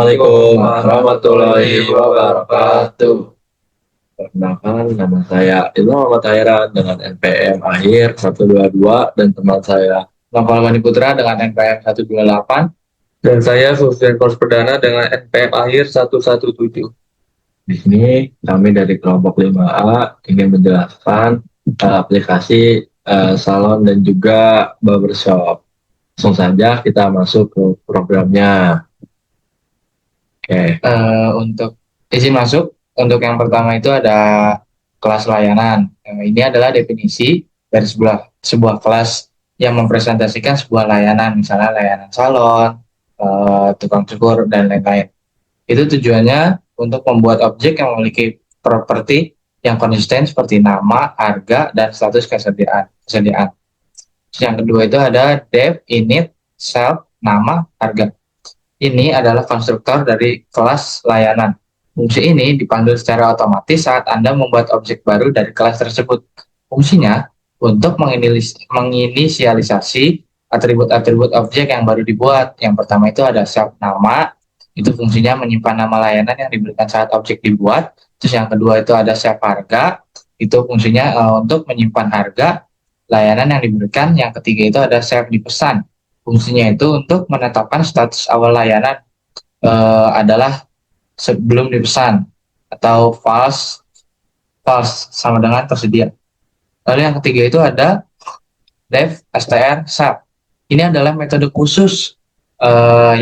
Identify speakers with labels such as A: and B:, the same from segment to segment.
A: Assalamualaikum warahmatullahi wabarakatuh. Perkenalkan, nama saya Ilmu Muhammad Hairan dengan NPM akhir 122 dan teman saya Noval Mani Putra dengan NPM 128 dan saya Sufyan Kors Perdana dengan NPM akhir 117. Di sini kami dari kelompok 5A ingin menjelaskan aplikasi salon dan juga barbershop. Langsung saja kita masuk ke programnya. Oke. Untuk izin masuk, untuk yang pertama itu ada kelas layanan. Ini adalah definisi dari sebuah kelas yang mempresentasikan sebuah layanan, misalnya layanan salon, tukang cukur, dan lain-lain. Itu tujuannya untuk membuat objek yang memiliki properti yang konsisten seperti nama, harga, dan status kesediaan. Yang kedua itu ada dev, init, self, nama, harga. Ini adalah konstruktor dari kelas layanan. Fungsi ini dipanggil secara otomatis saat Anda membuat objek baru dari kelas tersebut. Fungsinya untuk menginisialisasi atribut-atribut objek yang baru dibuat. Yang pertama itu ada self nama, itu fungsinya menyimpan nama layanan yang diberikan saat objek dibuat. Terus yang kedua itu ada self harga, itu fungsinya untuk menyimpan harga layanan yang diberikan. Yang ketiga itu ada self dipesan. Fungsinya itu untuk menetapkan status awal layanan adalah sebelum dipesan atau false false sama dengan tersedia. Lalu yang ketiga itu ada dev str sub. Ini adalah metode khusus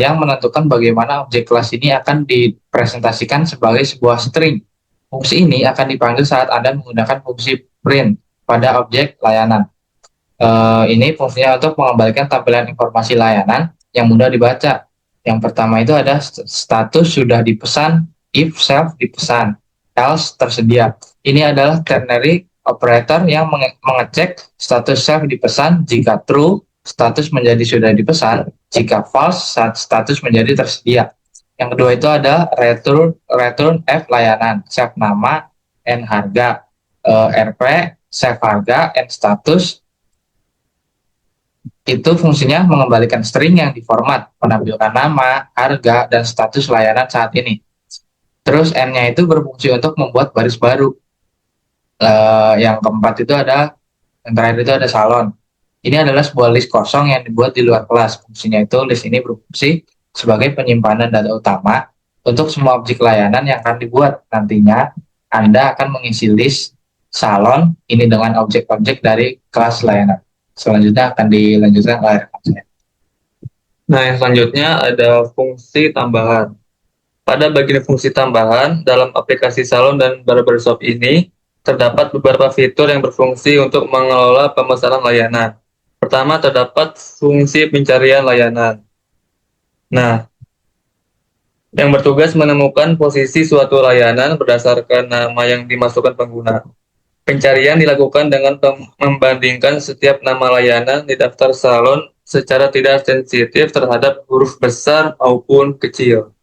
A: yang menentukan bagaimana objek kelas ini akan dipresentasikan sebagai sebuah string. Fungsi ini akan dipanggil saat Anda menggunakan fungsi print pada objek layanan. Ini fungsinya untuk mengembalikan tampilan informasi layanan yang mudah dibaca. Yang pertama itu ada status sudah dipesan, if self dipesan, else tersedia. Ini adalah ternary operator yang mengecek status self dipesan. Jika true, status menjadi sudah dipesan. Jika false, status menjadi tersedia. Yang kedua itu ada return f layanan, self nama, n harga, rp, self harga, n status. Itu fungsinya mengembalikan string yang diformat, menampilkan nama, harga, dan status layanan saat ini. Terus N-nya itu berfungsi untuk membuat baris baru. Yang keempat itu ada, yang terakhir itu ada salon. Ini adalah sebuah list kosong yang dibuat di luar kelas. Fungsinya itu list ini berfungsi sebagai penyimpanan data utama untuk semua objek layanan yang akan dibuat. Nantinya Anda akan mengisi list salon ini dengan objek-objek dari kelas layanan. Selanjutnya akan dilanjutkan oleh rekan saya. Nah, yang selanjutnya ada fungsi tambahan. Pada bagian fungsi tambahan, dalam aplikasi salon dan barbershop ini, terdapat beberapa fitur yang berfungsi untuk mengelola pemesanan layanan. Pertama, terdapat fungsi pencarian layanan. Nah, yang bertugas menemukan posisi suatu layanan berdasarkan nama yang dimasukkan pengguna. Pencarian dilakukan dengan membandingkan setiap nama layanan di daftar salon secara tidak sensitif terhadap huruf besar maupun kecil.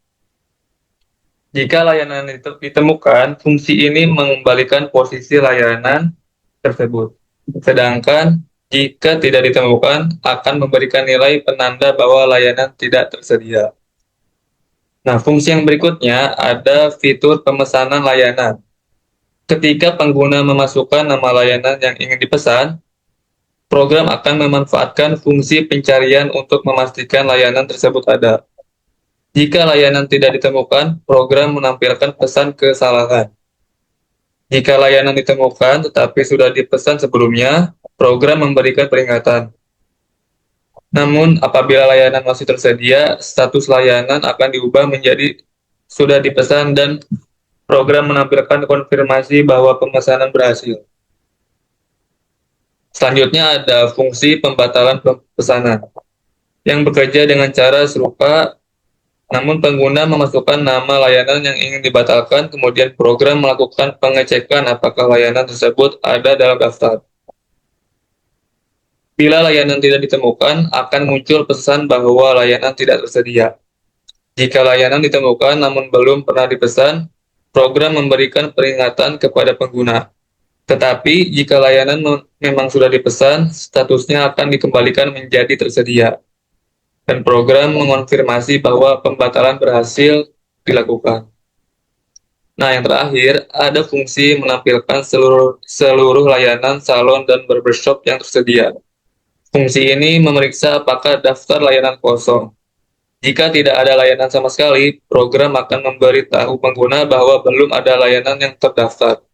A: Jika layanan itu ditemukan, fungsi ini mengembalikan posisi layanan tersebut. Sedangkan jika tidak ditemukan, akan memberikan nilai penanda bahwa layanan tidak tersedia. Nah, fungsi yang berikutnya ada fitur pemesanan layanan. Ketika pengguna memasukkan nama layanan yang ingin dipesan, program akan memanfaatkan fungsi pencarian untuk memastikan layanan tersebut ada. Jika layanan tidak ditemukan, program menampilkan pesan kesalahan. Jika layanan ditemukan tetapi sudah dipesan sebelumnya, program memberikan peringatan. Namun, apabila layanan masih tersedia, status layanan akan diubah menjadi sudah dipesan dan program menampilkan konfirmasi bahwa pemesanan berhasil. Selanjutnya ada fungsi pembatalan pesanan yang bekerja dengan cara serupa, namun pengguna memasukkan nama layanan yang ingin dibatalkan, kemudian program melakukan pengecekan apakah layanan tersebut ada dalam daftar. Bila layanan tidak ditemukan, akan muncul pesan bahwa layanan tidak tersedia. Jika layanan ditemukan namun belum pernah dipesan, program memberikan peringatan kepada pengguna. Tetapi jika layanan memang sudah dipesan, statusnya akan dikembalikan menjadi tersedia.
B: dan program mengonfirmasi bahwa pembatalan berhasil dilakukan. Nah, yang terakhir, ada fungsi menampilkan seluruh layanan salon dan barbershop yang tersedia. Fungsi ini memeriksa apakah daftar layanan kosong. Jika tidak ada layanan sama sekali, program akan memberitahu pengguna bahwa belum ada layanan yang terdaftar.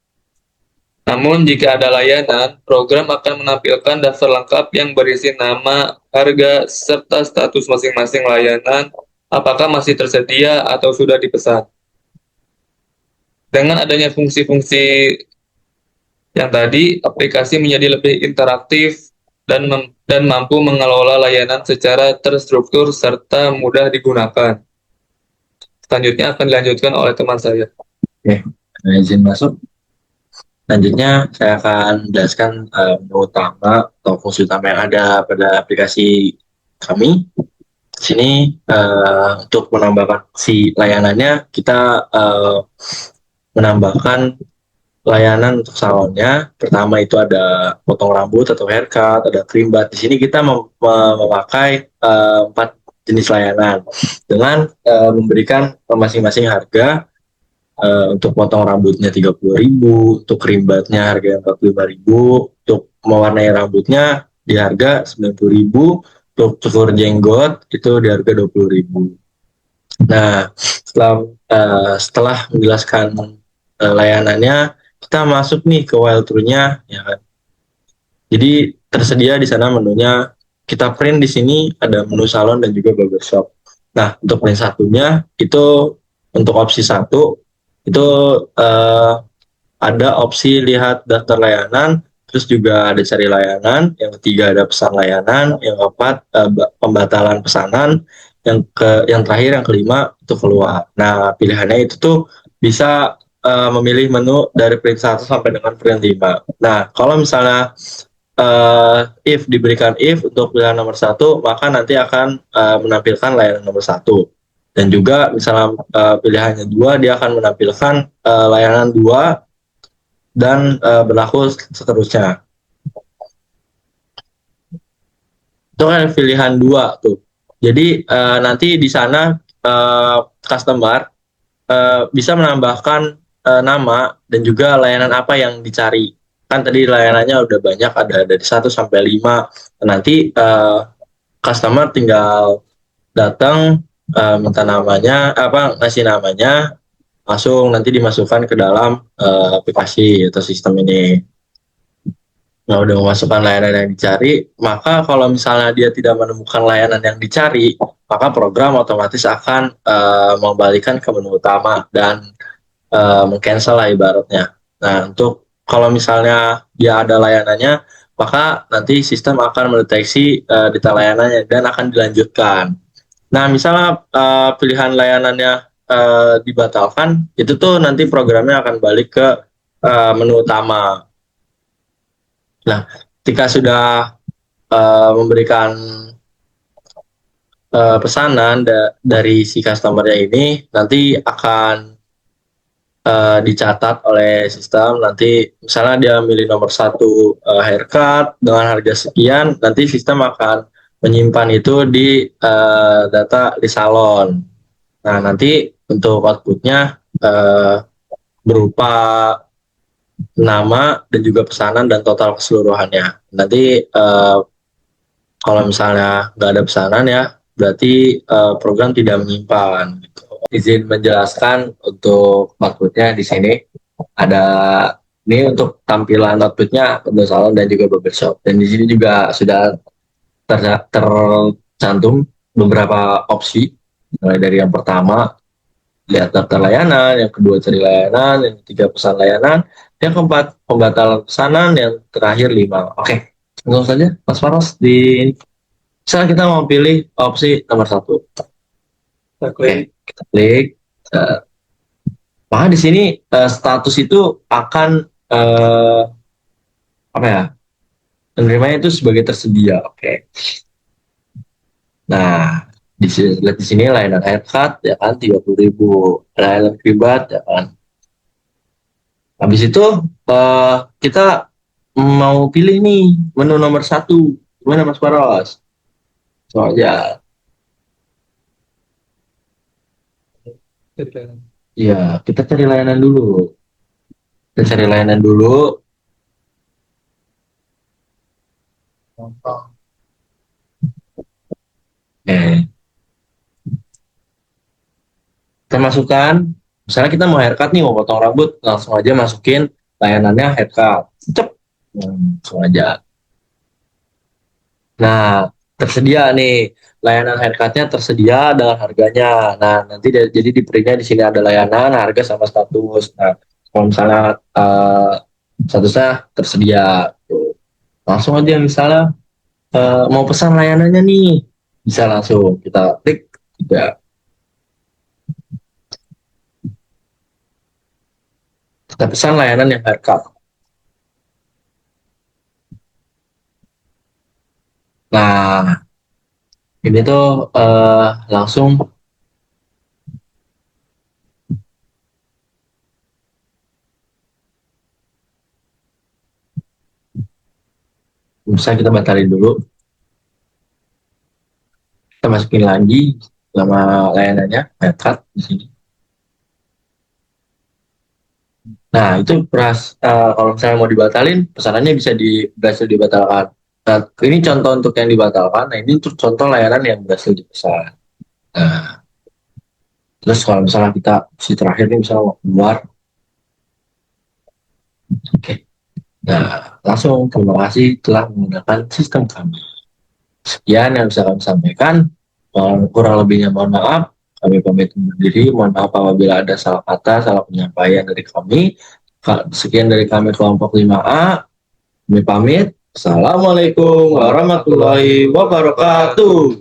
B: Namun, jika ada layanan, program akan menampilkan daftar lengkap yang berisi nama, harga, serta status masing-masing layanan, apakah masih tersedia atau sudah dipesan. Dengan adanya fungsi-fungsi yang tadi, aplikasi menjadi lebih interaktif dan mampu mengelola layanan secara terstruktur serta mudah digunakan. Selanjutnya akan dilanjutkan oleh teman saya.
C: Oke, izin masuk. Selanjutnya saya akan jelaskan menu utama atau fungsi utama yang ada pada aplikasi kami. Di sini untuk menambahkan si layanannya, kita menambahkan layanan untuk salonnya. Pertama itu ada potong rambut atau haircut, ada creambath. Di sini kita memakai 4 jenis layanan dengan memberikan masing-masing harga. Untuk potong rambutnya 30.000, untuk creambathnya harga 45.000, untuk mewarnai rambutnya di harga 90.000, untuk cukur jenggot itu di harga 20.000. Nah, setelah menjelaskan layanannya, kita masuk nih ke while true-nya, ya kan. Jadi tersedia di sana menunya. Kita print di sini ada menu salon dan juga barbershop. Nah, untuk print satunya itu untuk opsi satu itu eh, ada opsi lihat daftar layanan, terus juga ada cari layanan, yang ketiga ada pesan layanan, yang keempat pembatalan pesanan, yang terakhir yang kelima itu keluar. Nah, pilihannya itu tuh bisa memilih menu dari print 1 sampai dengan print 5. Nah, kalau misalnya if diberikan if untuk pilihan nomor satu, maka nanti akan menampilkan layanan nomor satu. Dan juga misalnya pilihannya 2, dia akan menampilkan layanan 2 dan berlaku seterusnya. Itu kan pilihan 2 tuh. Jadi nanti di sana customer bisa menambahkan nama dan juga layanan apa yang dicari. Kan tadi layanannya udah banyak, ada dari 1 sampai 5. Nanti customer tinggal datang minta namanya, apa ngasih namanya, langsung nanti dimasukkan ke dalam aplikasi atau sistem ini. Nah, udah memasukkan layanan yang dicari, maka kalau misalnya dia tidak menemukan layanan yang dicari, maka program otomatis akan mengembalikan ke menu utama dan meng-cancel lah ibaratnya. Nah, untuk kalau misalnya dia ada layanannya, maka nanti sistem akan mendeteksi data layanannya dan akan dilanjutkan. Nah, misalnya pilihan layanannya dibatalkan, itu tuh nanti programnya akan balik ke menu utama. Nah, ketika sudah memberikan pesanan dari si customer-nya ini, nanti akan dicatat oleh sistem. Nanti misalnya dia milih nomor satu haircut dengan harga sekian, nanti sistem akan menyimpan itu di data di salon. Nah, nanti untuk outputnya berupa nama dan juga pesanan dan total keseluruhannya. Nanti kalau misalnya nggak ada pesanan ya, berarti program tidak menyimpan. Gitu. Izin menjelaskan untuk outputnya di sini ada ini untuk tampilan outputnya untuk salon dan juga barbershop. Dan di sini juga sudah tercantum beberapa opsi, mulai dari yang pertama lihat daftar layanan, yang kedua cari layanan, yang ketiga pesan layanan, yang keempat pembatalan pesanan, yang terakhir 5. Oke, langsung saja Mas Faros di misalnya kita mau pilih opsi nomor satu. Oke, kita klik. Uh, maka di sini status itu akan apa ya? Menerimanya itu sebagai tersedia. Oke. Nah, lihat di sini layanan haircut ya kan 30.000, layanan kribat ya kan. Habis itu kita mau pilih nih menu nomor satu. Gimana Mas Faros? Soalnya.
B: Dari layanan.
C: Iya, kita cari layanan dulu. Kita cari layanan dulu.
A: Contoh.
C: Eh, kita masukkan. Misalnya kita mau haircut nih, mau potong rambut, langsung aja masukin layanannya haircut. Cep. Langsung aja. Nah, tersedia nih layanan haircutnya tersedia dengan harganya. Nah, nanti jadi di printnya di sini ada layanan, harga sama status. Nah, kalau misalnya statusnya tersedia, tuh. Langsung aja misalnya mau pesan layanannya nih, bisa langsung kita klik juga. Kita pesan layanan yang haircut. Nah, ini tuh langsung bisa kita batalin dulu. Kita masukin lagi nama layanannya haircut di sini. Nah, itu kalau misalnya mau dibatalin, pesanannya bisa berhasil dibatalkan. Nah, ini contoh untuk yang dibatalkan. Nah, ini untuk contoh layanan yang berhasil dipesan. Nah, terus kalau misalnya kita si terakhir nih misalnya mau keluar, oke. Nah, langsung terima kasih telah menggunakan sistem kami. Sekian yang bisa kami sampaikan. Kurang lebihnya mohon maaf. Kami pamit undur diri. Mohon maaf apabila ada salah kata, salah penyampaian dari kami. Sekian dari kami kelompok 5A. Kami pamit. Assalamualaikum warahmatullahi wabarakatuh.